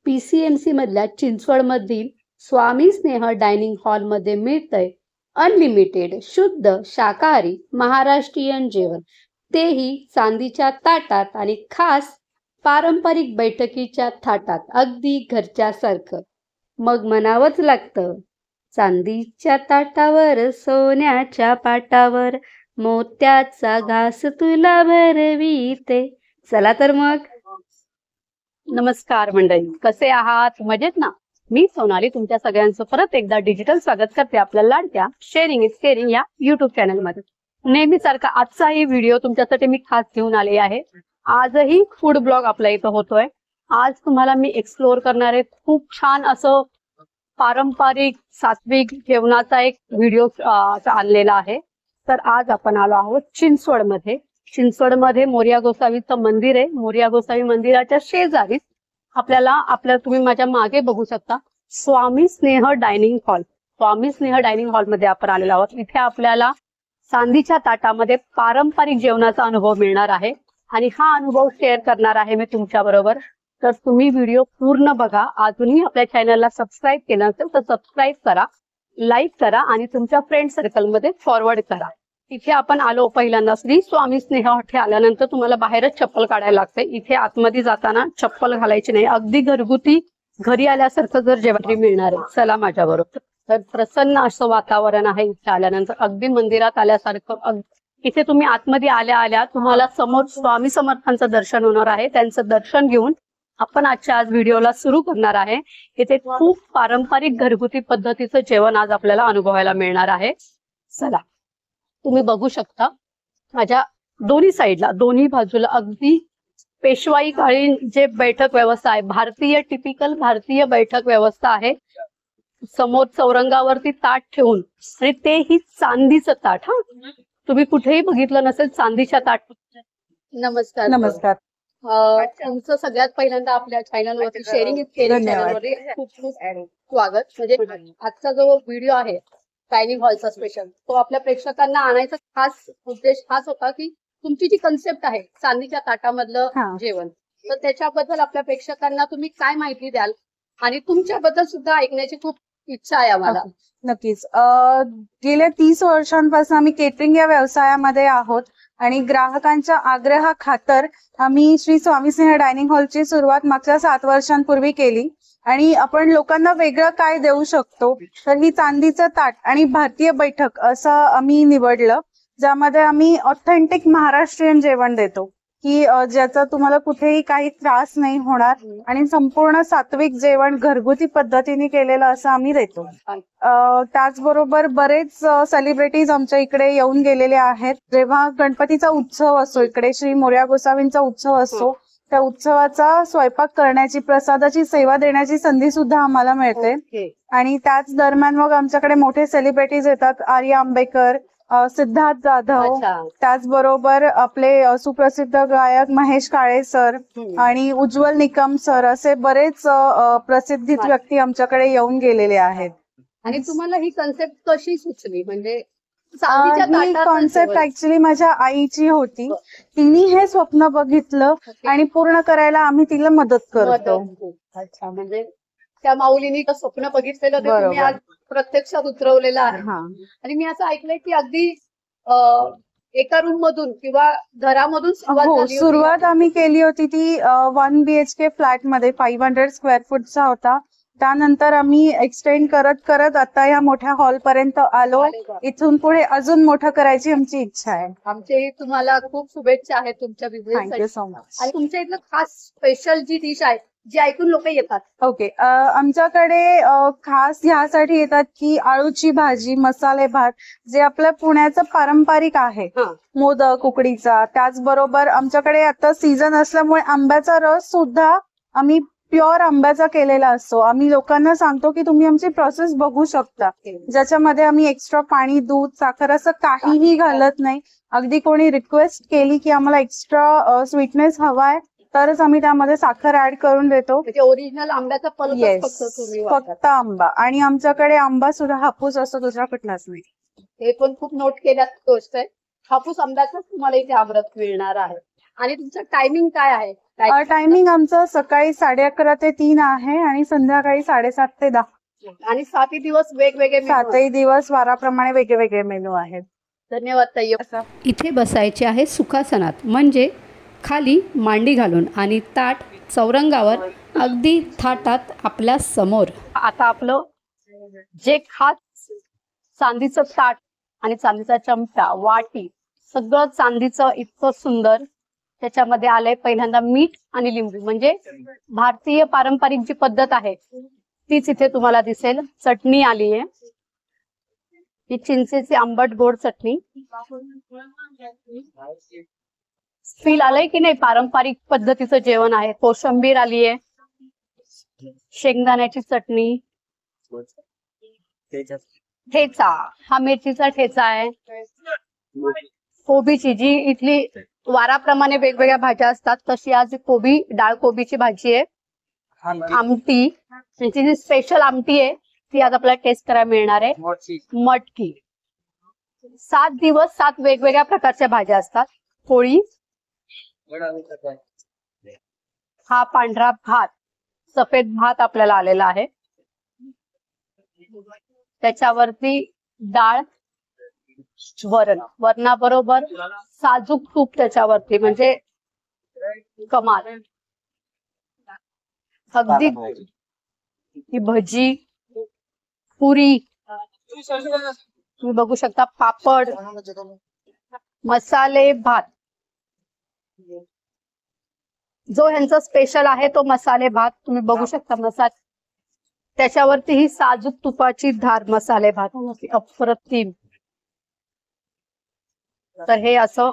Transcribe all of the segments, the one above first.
PCMC मधल्या चिंचवडमधील स्वामी स्नेह dining हॉलमध्ये मिळतंय अनलिमिटेड शुद्ध शाकाहारी महाराष्ट्रीयन जेवण, तेही चांदीच्या ताटात आणि खास पारंपरिक बैठकीच्या थाटात, अगदी घरच्यासारखं. मग म्हणावंच लागतं, चांदीच्या ताटावर सोन्याच्या पाटावर मोत्याचा घास तुला भरवीते. चला तर मग. नमस्कार मंडळी, कसे आहात? मजेत ना? मी सोनाली तुमच्या सगळ्यांचं परत एकदा डिजिटल स्वागत करते आपल्या लाडक्या शेअरिंग इज केअरिंग या युट्यूब चॅनलमध्ये. नेहमीसारखा आजचाही व्हिडिओ तुमच्यासाठी मी खास घेऊन आले आहे. आजही फूड ब्लॉग आपल्या इथं होतोय. आज तुम्हाला मी एक्सप्लोअर करणारे खूप छान असं पारंपरिक सात्विक जेवणाचा एक व्हिडिओ आणलेला आहे. तर आज आपण आलो आहोत चिंचवडमध्ये. चिंचवडमध्ये मोरया गोसावीचं मंदिर आहे. मोरया गोसावी मंदिराच्या शेजारीच आपल्याला तुम्ही माझ्या मागे बघू शकता स्वामी स्नेह डायनिंग हॉल. स्वामी स्नेह डायनिंग हॉलमध्ये आपण आलेलो आहोत. इथे आपल्याला चांदीच्या ताटामध्ये पारंपरिक जेवणाचा अनुभव मिळणार आहे आणि हा अनुभव शेअर करणार आहे मी तुमच्या बरोबर. तर तुम्ही व्हिडिओ पूर्ण बघा. अजूनही आपल्या चॅनलला सबस्क्राईब केलं असेल तर सबस्क्राईब करा, लाईक करा आणि तुमच्या फ्रेंड सर्कलमध्ये फॉरवर्ड करा. इथे आपण आलो पहिल्यांदा श्री स्वामी स्नेह हॉटेल आल्यानंतर तुम्हाला बाहेरच चप्पल काढायला लागते. इथे आतमध्ये जाताना चप्पल घालायची नाही. अगदी घरगुती घरी आल्यासारखं जर जेवण मिळणार आहे. चला माझ्या बरोबर. तर प्रसन्न असं वातावरण आहे इथे आल्यानंतर, अगदी मंदिरात आल्यासारखं. इथे तुम्ही आतमध्ये आल्या आल्या तुम्हाला समोर स्वामी समर्थांचं दर्शन होणार आहे. त्यांचं दर्शन घेऊन आपण आजच्या आज व्हिडिओला सुरू करणार आहे. इथे खूप पारंपरिक घरगुती पद्धतीचं जेवण आज आपल्याला अनुभवायला मिळणार आहे. चला, तुम्ही बघू शकता माझ्या दोन्ही साईडला, दोन्ही बाजूला अगदी पेशवाई काळी जे बैठक व्यवस्था आहे, भारतीय टिपिकल भारतीय बैठक व्यवस्था आहे. समोर चौरंगावरती ताट ठेवून, आणि तेही चांदीचं ताट. हा, तुम्ही कुठेही बघितलं नसेल चांदीच्या ताट. नमस्कार. नमस्कार. तुमचं सगळ्यात पहिल्यांदा आपल्या चॅनलवरती शेअरिंग इज केअरिंग चॅनलवरती खूप खूप स्वागत. म्हणजे आजचा जो व्हिडिओ आहे डायनिंग हॉलचा स्पेशल, तो आपल्या प्रेक्षकांना आणायचा खास उद्देश हाच होता की तुमची जी कन्सेप्ट आहे चांदीच्या ताटामधलं जेवण, तर त्याच्याबद्दल आपल्या प्रेक्षकांना तुम्ही काय माहिती द्याल आणि तुमच्याबद्दल सुद्धा ऐकण्याची खूप इच्छा आहे आम्हाला. नक्कीच. गेल्या 30 वर्षांपासून आम्ही केटरिंग या व्यवसायामध्ये आहोत आणि ग्राहकांच्या आग्रहाखातर आम्ही श्री स्वामी स्नेह डायनिंग हॉलची सुरुवात मागच्या 7 वर्षांपूर्वी केली. आणि आपण लोकांना वेगळं काय देऊ शकतो, तर ही चांदीचं ताट आणि भारतीय बैठक असं आम्ही निवडलं, ज्यामध्ये आम्ही ऑथेंटिक महाराष्ट्रीयन जेवण देतो की ज्याचा तुम्हाला कुठेही काही त्रास नाही होणार आणि संपूर्ण सात्विक जेवण घरगुती पद्धतीने केलेलं असं आम्ही देतो. त्याचबरोबर बरेच सेलिब्रिटीज आमच्या इकडे येऊन गेलेले आहेत. जेव्हा गणपतीचा उत्सव असतो, इकडे श्री मोरया गोसावींचा उत्सव असतो, त्या उत्सवाचा स्वयंपाक करण्याची, प्रसादाची सेवा देण्याची संधी सुद्धा आम्हाला मिळते. आणि त्याच दरम्यान मग आमच्याकडे मोठे सेलिब्रिटीज येतात. आर्या आंबेकर, सिद्धार्थ जाधव, त्याचबरोबर आपले सुप्रसिद्ध गायक महेश काळे सर आणि उज्ज्वल निकम सर, असे बरेच प्रसिद्धित व्यक्ती आमच्याकडे येऊन गेलेले आहेत. आणि तुम्हाला ही कन्सेप्ट कशी सुचली? म्हणजे ही कॉन्सेप्ट ऍक्च्युली माझ्या आईची होती. तिने हे स्वप्न बघितलं आणि पूर्ण करायला आम्ही तिला मदत करतो. अच्छा, म्हणजे त्या माऊलीनी स्वप्न बघितलेलं ते तुम्ही आज प्रत्यक्षात उतरवलेलं आहे. आणि मी असं ऐकलंय की अगदी एका रूम मधून किंवा घरामधून सुरुवात आम्ही केली होती. ती 1 BHK फ्लॅट मध्ये 500 स्क्वेअर फूटचा होता. त्यानंतर आम्ही एक्सटेंड करत करत आता या मोठ्या हॉल पर्यंत आलो. इथून पुढे अजून मोठं करायची आमची इच्छा आहे. आमचे तुम्हाला खूप शुभेच्छा आहेत तुमच्या बिझनेससाठी. Thank you so much. आणि तुमच्या इथलं खास स्पेशल जी डिश आहे जी ऐकून लोक येतात. ओके, आमच्याकडे खास ह्यासाठी येतात की आळूची भाजी, मसाले भात, जे आपल्या पुण्याचं पारंपरिक आहे, मोदक उकडीचा. त्याचबरोबर आमच्याकडे आता सीझन असल्यामुळे आंब्याचा रस सुद्धा आम्ही प्युअर आंब्याचा केलेला असतो. आम्ही लोकांना सांगतो की तुम्ही आमची प्रोसेस बघू शकता, ज्याच्यामध्ये आम्ही एक्स्ट्रा पाणी, दूध, साखर असं काहीही घालत नाही. अगदी कोणी रिक्वेस्ट केली की आम्हाला एक्स्ट्रा स्वीटनेस हवाय तरच आम्ही त्यामध्ये साखर ऍड करून देतो. ओरिजिनल आंब्याचा पल्प फक्त आंबा. आणि आमच्याकडे आंबा सुद्धा हापूस असतो, दुसरा कुठलाच नाही. हे पण खूप नोट केल्यात गोष्ट आहे. हापूस आंब्याचाच तुम्हाला इथे आमरस मिळणार आहे. आणि तुमचं टायमिंग काय आहे? टायमिंग आमचं सकाळी 11:30 ते 3 आहे आणि संध्याकाळी 7:30 ते 10. आणि 7 दिवस वेगवेगळे menu आहेत. 7 दिवस वाराप्रमाणे वेगवेगळे मेनू आहेत. धन्यवाद ताई. असं इथे बसायचे आहे सुखासनात, म्हणजे खाली मांडी घालून आणि ताट चौरंगावर अगदी थाटात आपल्या समोर. आता आपलं जे खास चांदीचं ताट आणि चांदीचा चमचा, वाटी, सगळं चांदीचं इतकं सुंदर. त्याच्यामध्ये आलंय पहिल्यांदा मीठ आणि लिंबू, म्हणजे भारतीय पारंपरिक जी पद्धत आहे तीच इथे तुम्हाला दिसेल. चटणी आली आहे, ही चिंचेची आंबट गोड चटणी. फील आलंय की नाही, पारंपरिक पद्धतीचं जेवण आहे. कोशिंबीर आली आहे, शेंगदाण्याची चटणी, ठेचा, हा मेथीचा ठेचा आहे, कोबीची, जी इथली वाराप्रमाणे वेगवेगळ्या भाज्या असतात तशी आज कोबी, डाळ कोबीची भाजी आहे. आमटी, त्यांची जी स्पेशल आमटी आहे ती आज आपल्याला टेस्ट करायला मिळणार आहे. मटकी. 7 दिवस 7 वेगवेगळ्या प्रकारच्या भाज्या असतात. पोळी, हा पांढरा भात, सफेद भात आपल्याला आलेला आहे. त्याच्यावरती डाळ, वरण, वरणाबरोबर साजूक तूप त्याच्यावरती, म्हणजे कमाल. अगदी ही भजी, पुरी तुम्ही बघू शकता, पापड, मसाले भात. जो ह्यांचा स्पेशल आहे तो मसाले भात तुम्ही बघू शकता. त्याच्यावरती ही साजूक तुपाची धार, मसाले भात अप्रतिम. तर हे असं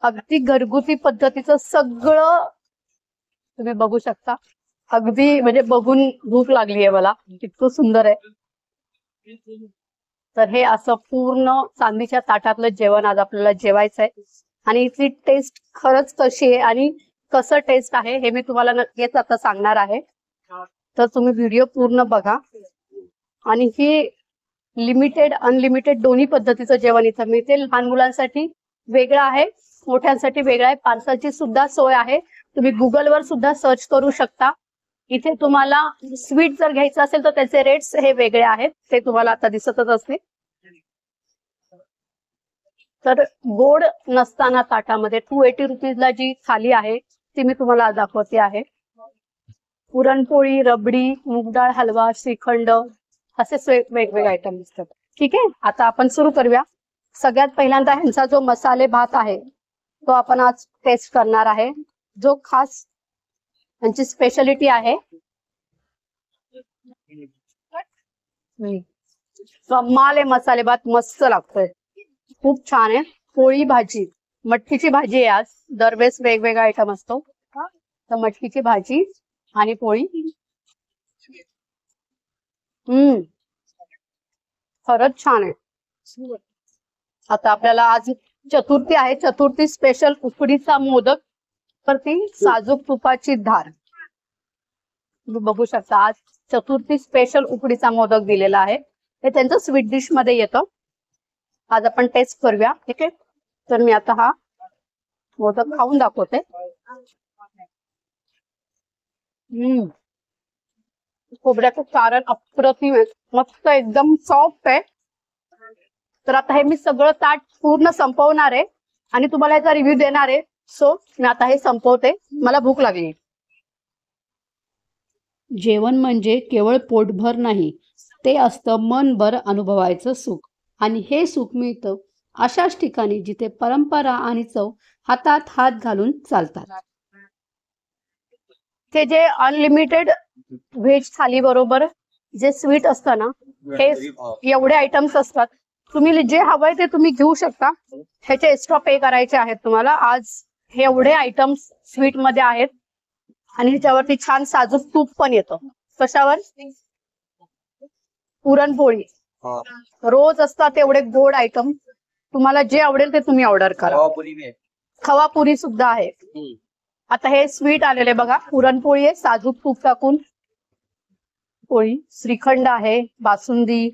अगदी घरगुती पद्धतीचं सगळं तुम्ही बघू शकता. अगदी म्हणजे बघून भूक लागली आहे मला, इतकं सुंदर आहे. तर हे असं पूर्ण चांदीच्या ताटातलं जेवण आज आपल्याला जेवायचं आहे. आणि इथली टेस्ट खरंच कशी आहे आणि कसं टेस्ट आहे हे मी तुम्हाला नक्कीच आता सांगणार आहे. तर तुम्ही व्हिडिओ पूर्ण बघा. आणि ही लिमिटेड अनलिमिटेड दोन्ही पद्धतीचं जेवण इथं मिळते. लहान मुलांसाठी वेगळं आहे, मोठ्यांसाठी वेगळं आहे. पार्सलची सुद्धा सोय आहे. तुम्ही गुगलवर सुद्धा सर्च करू शकता. इथे तुम्हाला स्वीट जर घ्यायचं असेल तर त्याचे रेट्स हे वेगळे आहेत, ते तुम्हाला आता दिसतच असते. तर गोड नसताना ताटामध्ये 280 रुपीजला जी थाली आहे ती मी तुम्हाला दाखवते आहे. पुरणपोळी, रबडी, मूग डाळ हलवा, श्रीखंड, असे वेगवेगळे आयटम दिसतात. ठीक आहे, आता आपण सुरू करूया. सगळ्यात पहिल्यांदा ह्यांचा जो मसाले भात आहे तो आपण आज टेस्ट करणार आहे, जो खास ह्यांची स्पेशालिटी आहे. कमाल आहे, मसाले भात मस्त लागतोय, खूप छान आहे. पोळी भाजी, मटकीची भाजी आहे आज. दरवेळेस वेगवेगळा आयटम असतो, तर मटकीची भाजी आणि पोळी. खरंच छान आहे. आता आपल्याला आज चतुर्थी आहे, चतुर्थी स्पेशल उकडीचा मोदक, तर ती साजूक तुपाची धार तुम्ही बघू शकता. आज चतुर्थी स्पेशल उकडीचा मोदक दिलेला आहे, हे त्यांचं स्वीट डिश मध्ये येतं. आज आपण टेस्ट करूया. ठीक आहे, तर मी आता हा मोदक खाऊन दाखवते. खोबऱ्याचं सारण अप्रतिम आहे, मस्त एकदम सॉफ्ट आहे. तर आता हे मी सगळं ताट पूर्ण संपवणार आहे आणि तुम्हाला याचा रिव्ह्यू देणार आहे. सो मी आता हे संपवते, मला भूक लागली. जेवण म्हणजे केवळ पोटभर नाही, ते असतं मनभर अनुभवायचं सुख. आणि हे सुख मिळतं अशाच ठिकाणी जिथे परंपरा आणि चव हातात हात घालून चालतात. ते जे अनलिमिटेड व्हेज थाली बरोबर जे स्वीट असतं ना, हे एवढे आयटम्स असतात. तुम्ही जे हवंय ते तुम्ही घेऊ शकता, ह्याचे एक्स्ट्रा पे करायचे आहेत तुम्हाला. आज हे एवढे आयटम्स स्वीट मध्ये आहेत आणि ह्याच्यावरती छान साजूक तूप पण येतं. कशावर? पुरणपोळी. रोज असतात एवढे गोड आयटम, तुम्हाला जे आवडेल ते तुम्ही ऑर्डर करा. खवापुरी सुद्धा आहे. आता हे स्वीट आलेले बघा, पुरणपोळी आहे साजूक तूप टाकून पोळी, श्रीखंड आहे, बासुंदी,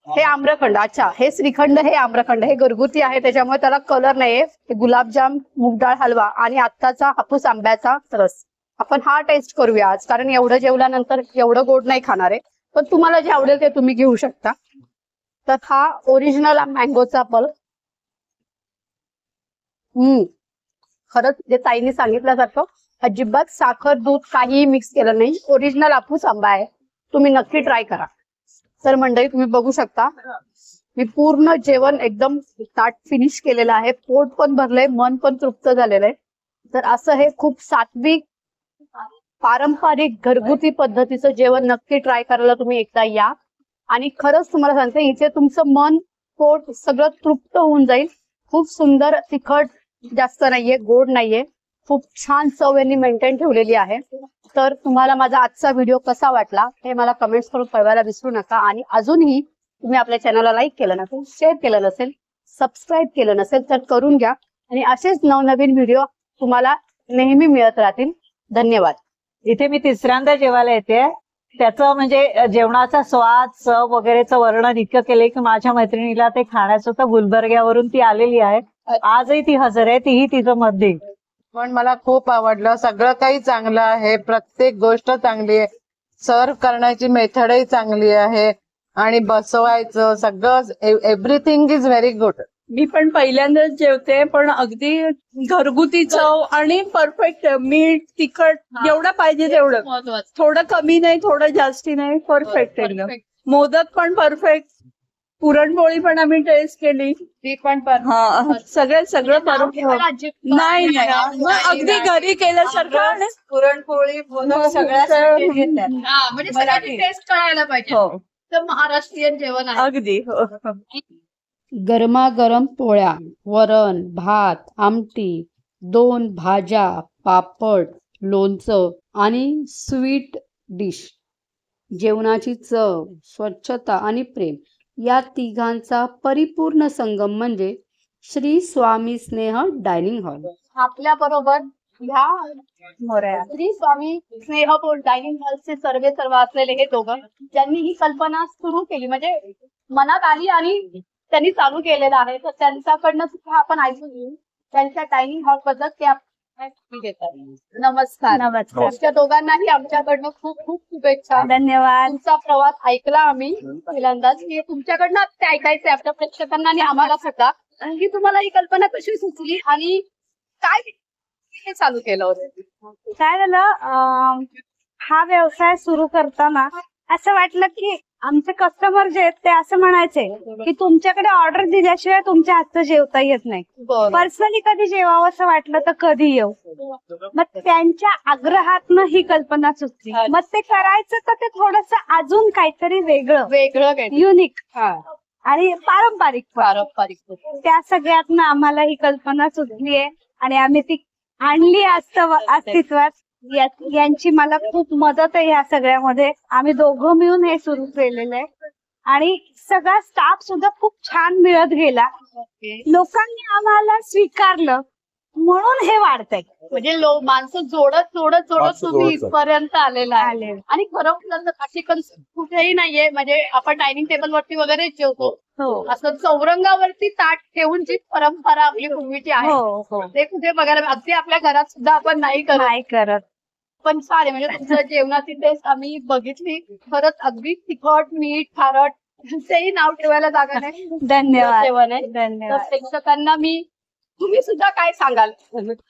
हे आम्रखंड. अच्छा, हे श्रीखंड, हे आम्रखंड, हे घरगुती आहे त्याच्यामुळे त्याला कलर नाहीये. हे गुलाबजाम, मूग डाळ हलवा आणि आत्ताचा हापूस आंब्याचा रस. आपण हा टेस्ट करूया आज, कारण एवढं जेवल्यानंतर एवढं गोड नाही खाणार आहे. पण तुम्हाला जे आवडेल ते तुम्ही घेऊ शकता. तर हा ओरिजिनल मँगोचा पल्प. खरंच जे ताईने सांगितल्यासारखं अजिबात साखर दूध काहीही मिक्स केलं नाही. ओरिजिनल हापूस आंबा आहे. तुम्ही नक्की ट्राय करा. तर मंडळी तुम्ही बघू शकता मी पूर्ण जेवण एकदम ताट फिनिश केलेलं आहे. पोट पण भरलंय, मन पण तृप्त झालेलं आहे. तर असं हे खूप सात्विक पारंपरिक घरगुती पद्धतीचं जेवण नक्की ट्राय करायला तुम्ही एकदा या. आणि खरंच तुम्हाला सांगते इथे तुमचं मन पोट सगळं तृप्त होऊन जाईल. खूप सुंदर, तिखट जास्त नाहीये, गोड नाहीये, खूप छान चव यांनी मेंटेन ठेवलेली आहे. तर तुम्हाला माझा आजचा व्हिडिओ कसा वाटला हे मला कमेंट्स करून कळवायला विसरू नका. आणि अजूनही तुम्ही आपल्या चॅनलला लाईक केलं नसेल, शेअर केलं नसेल, सबस्क्राईब केलं नसेल तर करून घ्या. आणि असेच नवनवीन व्हिडिओ तुम्हाला नेहमी मिळत राहतील. धन्यवाद. इथे मी तिसऱ्यांदा जेवायला येते. त्याचं म्हणजे जेवणाचा स्वाद, चव वगैरेचं वर्णन इतकं केलंय की माझ्या मैत्रिणीला ते खाण्याचं होतं. गुलबर्ग्यावरून ती आलेली आहे. आजही ती हजर आहे. तीही तिचं मत देईल. पण मला खूप आवडलं. सगळं काही चांगलं आहे, प्रत्येक गोष्ट चांगली आहे, सर्व करण्याची मेथडही चांगली आहे आणि बसवायचं सगळं एव्हरीथिंग इज व्हेरी गुड. मी पण पहिल्यांदाच जेवते, पण अगदी घरगुती चव आणि परफेक्ट. मीठ तिखट जेवढं पाहिजे तेवढं, महत्वाचं. थोडं कमी नाही, थोडं जास्ती नाही, परफेक्ट एकदम. मोदक पण परफेक्ट, पुरणपोळी पण आम्ही टेस्ट केली, ती पण हा सगळं परफेक्ट. नाही नाही, मग अगदी घरी केल्यासारखं आणि पुरणपोळी म्हणजे सगळ्यांनी टेस्ट करायला पाहिजे. हो तर महाराष्ट्रीयन जेवण आहे. अगदी हो. गरमागरम पोळ्या, वरण, भात, आमटी, 2 भाज्या, पापड, लोणचं आणि स्वीट डिश. जेवणाची चव, स्वच्छता आणि प्रेम या तिघांचा परिपूर्ण संगम म्हणजे श्री स्वामी स्नेह डायनिंग हॉल. आपल्या बरोबर ह्या श्री स्वामी स्नेह डायनिंग हॉलचे सर्व असलेले हे दोघं ज्यांनी ही कल्पना सुरू केली, म्हणजे मनात आली आणि त्यांनी चालू केलेलं आहे. तर त्यांच्याकडनं सुद्धा आपण ऐकून घेऊ त्यांच्या डायनिंग हॉल बद्दल ते देतात. नमस्कार. नमस्कार. तुमच्या दोघांनाही आमच्याकडनं खूप खूप शुभेच्छा. धन्यवाद. तुमचा प्रवास ऐकला आम्ही पहिल्यांदाच, की तुमच्याकडनं ते ऐकायचंय आपल्या प्रेक्षकांना आणि आम्हाला सुद्धा, की तुम्हाला ही कल्पना कशी सुचली आणि काय हे चालू केलं होतं. काय झालं, हा व्यवसाय सुरू करताना असं वाटलं की आमचे कस्टमर जे आहेत ते असं म्हणायचे की तुमच्याकडे ऑर्डर दिल्याशिवाय तुमच्या हातचं जेवता येत नाही. पर्सनली कधी जेवावं असं वाटलं तर कधी येऊ. मग त्यांच्या आग्रहातनं ही कल्पना सुचली. मग ते करायचं तर ते थोडस अजून काहीतरी वेगळं काय युनिक आणि पारंपरिक. त्या सगळ्यातनं आम्हाला ही कल्पना सुचली आहे आणि आम्ही ती आणली अस्तित्वात. यांची मला खूप मदत आहे या सगळ्यामध्ये. आम्ही दोघं मिळून हे सुरू केलेलं आहे आणि सगळा स्टाफ सुद्धा खूप छान मिळत गेला. लोकांनी आम्हाला स्वीकारलं म्हणून हे वाढतंय. म्हणजे माणसं जोडत तुम्ही इथपर्यंत आलेला आहे. आणि खरं अशी कुठेही नाहीये, म्हणजे आपण डायनिंग टेबल वरती वगैरे जेवतो, असं चौरंगावरती ताट ठेवून जी परंपरा आपली पूर्वीची आहे ते कुठे बघायला अगदी आपल्या घरात सुद्धा आपण नाही करत. पण छान आहे, म्हणजे तुमचं जेवणाची टेस्ट आम्ही बघितली. खरंच अगदी तिखट, मीठ, खारट तेही नाव ठेवायला जागा नाही. धन्यवाद. जेवण आहे. धन्यवाद. तर प्रेक्षकांना तुम्ही सुद्धा काय सांगाल.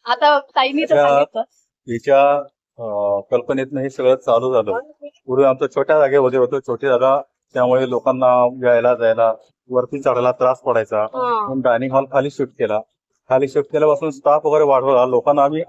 आता ताईंनी तर सांगितलं तिच्या कल्पनेतनं हे सगळं चालू झालं. पूर्वी आमचं छोट्या जागेमध्ये होतं, छोटी जागा, त्यामुळे लोकांना यायला जायला वरती चढायला त्रास पडायचा. म्हणून डायनिंग हॉल खाली शिफ्ट केला. खाली शिफ्ट केल्यापासून स्टाफ वगैरे वाढवला. लोकांना आम्ही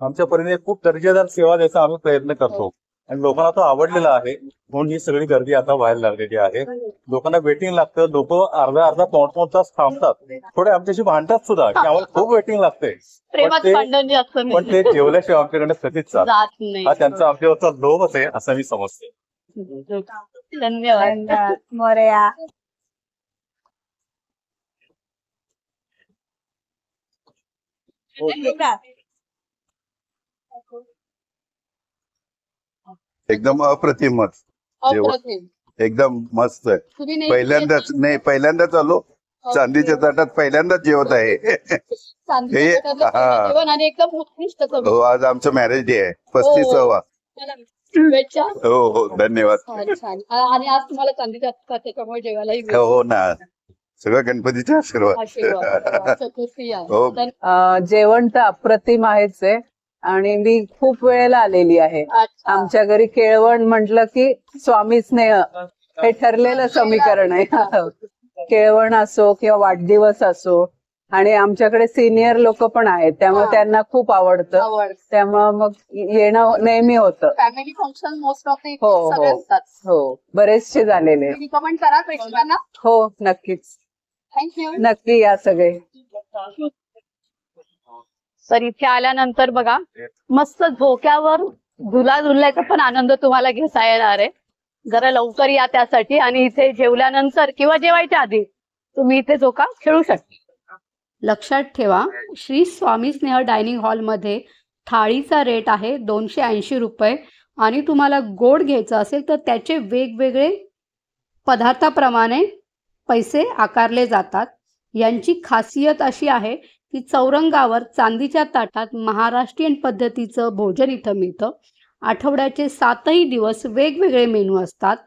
आमच्या परीने खूप दर्जेदार सेवा द्यायचा आम्ही प्रयत्न करतो आणि लोकांना तो आवडलेला आहे. म्हणून ही सगळी गर्दी आता व्हायला लागलेली आहे. लोकांना वेटिंग लागतं. लोक अर्धा पाऊण तास थांबतात. थोडे आमच्याशी भांडतात सुद्धा की आम्हाला खूप वेटिंग लागते. प्रेमात भांडण जे असतं पण ते जेवल्याशिवाय आमच्याकडे कधीच जात नाही. हा त्यांचा आमच्यावरचा लोभच आहे असं मी समजते. धन्यवाद. मोरया. एकदम अप्रतिमच. अप्रतिम. एकदम मस्त आहे. तुम्ही नाही पहिल्यांदाच आलो. चांदीच्या ताटात पहिल्यांदाच जेवत आहे. चांदीच्या ताटातलं हा. जेवण आणि एकदम उत्कृष्ट चव. हो, आज आमचं मॅरेज डे आहे, 35वा. शुभेच्छा. हो हो, धन्यवाद. छान. आणि आज तुम्हाला चांदीच्या ताटात त्याच्यामुळे जेवायलाही मिळेल. हो ना, सगळं गणपतीचा आशीर्वाद. आशीर्वाद. चतुर्थी आहे. हो. जेवण तर अप्रतिम आहेच आहे आणि मी खूप वेळेला आलेली आहे. अच्छा. आमच्या घरी केळवण म्हटलं की स्वामी स्नेह हे ठरलेलं समीकरण आहे. केळवण असो किंवा वाढदिवस असो, आणि आमच्याकडे सिनियर लोक पण आहेत, त्यामुळे त्यांना खूप आवडतं. आवड. त्यामुळे मग येणं नेहमी होतं. फॅमिली फंक्शन मोस्ट ऑफ हो, सगळे हो. असतात. हो, बरेचसे झालेले. रिकमेंड करा प्रेक्षकांना. हो, नक्कीच, थँक्यू. नक्की या सगळे. तर इथे आल्यानंतर बघा मस्त झोक्यावर झुला झुलण्याचा पण आनंद तुम्हाला घेता येणार आहे. जरा लवकर या त्यासाठी, आणि इथे जेवल्यानंतर किंवा जेवायच्या आधी तुम्ही इथे झोका खेळू शकता. लक्षात ठेवा, श्री स्वामी स्नेह डायनिंग हॉलमध्ये थाळीचा रेट आहे 280 रुपये, आणि तुम्हाला गोड घ्यायचं असेल तर त्याचे वेगवेगळे पदार्थाप्रमाणे पैसे आकारले जातात. यांची खासियत अशी आहे की चौरंगावर चांदीच्या ताटात महाराष्ट्रीयन पद्धतीचं भोजन इथं मिळतं. आठवड्याचे 7ही दिवस वेगवेगळे मेनू असतात.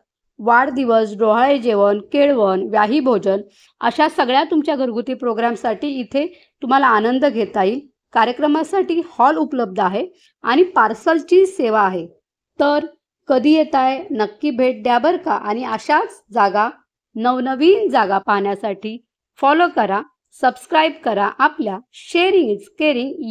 वाढदिवस, डोहाळे जेवण, केळवण, व्याही भोजन अशा सगळ्या तुमच्या घरगुती प्रोग्रामसाठी इथे तुम्हाला आनंद घेता येईल. कार्यक्रमासाठी हॉल उपलब्ध आहे आणि पार्सलची सेवा आहे. तर कधी येताय, नक्की भेट द्या बरं का. आणि अशाच जागा, नवनवीन जागा पाहण्यासाठी फॉलो करा, सबस्क्राईब करा आपल्या शेअरिंग इज केअरिंग